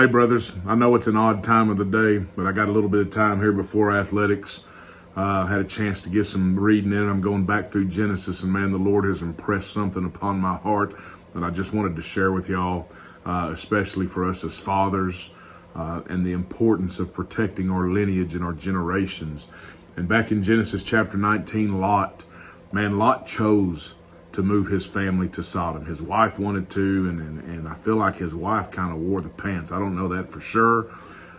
Hey, brothers, I know it's an odd time of the day, but I got a little bit of time here before athletics. Had a chance to get some reading in. I'm going back through Genesis, and man, the Lord has impressed something upon my heart that I just wanted to share with y'all, especially for us as fathers, and the importance of protecting our lineage and our generations. And back in Genesis chapter 19, Lot chose to move his family to Sodom. His wife wanted to, and I feel like his wife kind of wore the pants. I don't know that for sure,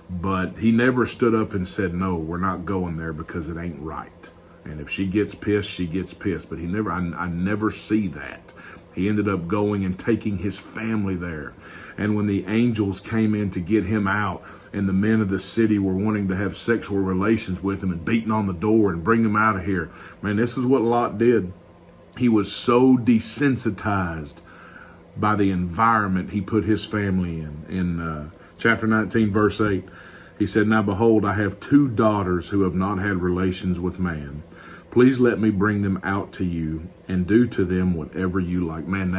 but he never stood up and said, no, we're not going there because it ain't right. And if she gets pissed, she gets pissed. But I never see that. He ended up going and taking his family there. And when the angels came in to get him out, and the men of the city were wanting to have sexual relations with him and beating on the door and bring him out of here, man, this is what Lot did. He was so desensitized by the environment he put his family in. In chapter 19, verse 8, he said, "Now behold, I have 2 daughters who have not had relations with man. Please let me bring them out to you and do to them whatever you like." Man,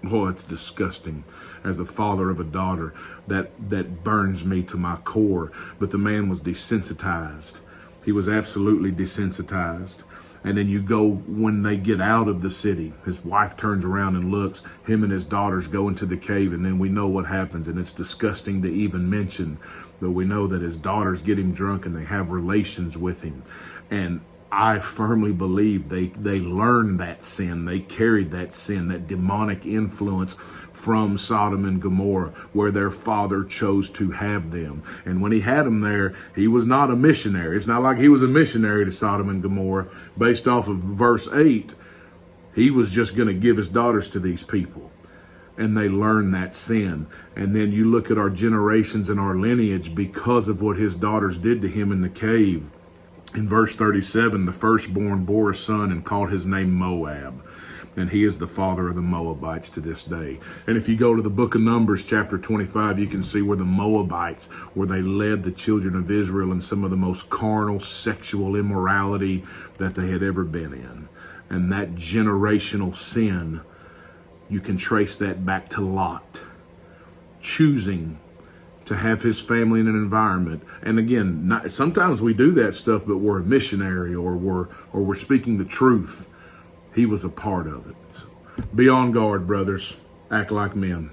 it's disgusting. As the father of a daughter, that burns me to my core. But the man was desensitized. He was absolutely desensitized. And then you go, when they get out of the city, his wife turns around and looks, him and his daughters go into the cave, and then we know what happens. And it's disgusting to even mention, but we know that his daughters get him drunk and they have relations with him. And I firmly believe they learned that sin. They carried that sin, that demonic influence from Sodom and Gomorrah, where their father chose to have them. And when he had them there, he was not a missionary. It's not like he was a missionary to Sodom and Gomorrah. Based off of verse 8, he was just going to give his daughters to these people. And they learned that sin. And then you look at our generations and our lineage because of what his daughters did to him in the cave. In verse 37, the firstborn bore a son and called his name Moab. And he is the father of the Moabites to this day. And if you go to the book of Numbers, chapter 25, you can see where the Moabites, where they led the children of Israel in some of the most carnal sexual immorality that they had ever been in. And that generational sin, you can trace that back to Lot, choosing to have his family in an environment. And again, sometimes we do that stuff, but we're a missionary or we're speaking the truth. He was a part of it. So be on guard, brothers. Act like men.